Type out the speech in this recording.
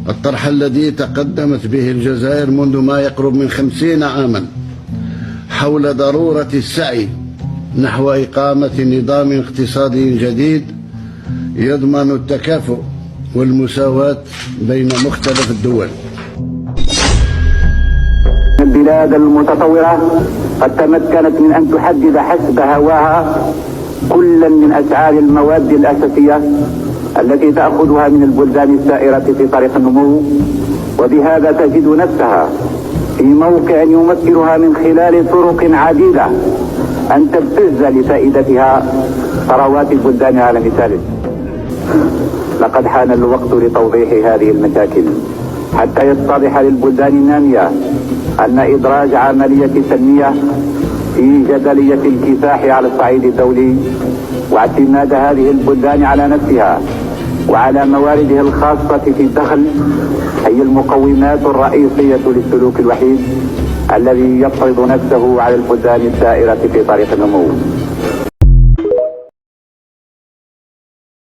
الطرح الذي تقدمت به الجزائر منذ ما يقرب من 50 عاما حول ضرورة السعي نحو إقامة نظام اقتصادي جديد يضمن التكافؤ والمساواة بين مختلف الدول. البلاد المتطورة قد تمكنت من أن تحدد حسب هواها كلا من أسعار المواد الأساسية التي تأخذها من البلدان السائرة في طريق النمو، وبهذا تجد نفسها في موقع يمكنها من خلال طرق عديدة أن تبتز لفائدتها ثروات البلدان على مثاله. لقد حان الوقت لتوضيح هذه المشاكل حتى يتضح للبلدان النامية أن إدراج عملية تنمية في جدلية الكفاح على الصعيد الدولي واعتماد هذه البلدان على نفسها وعلى مواردها الخاصة في الدخل هي المقومات الرئيسية للسلوك الوحيد الذي يفرض نفسه على البلدان السائرة في طريق النمو.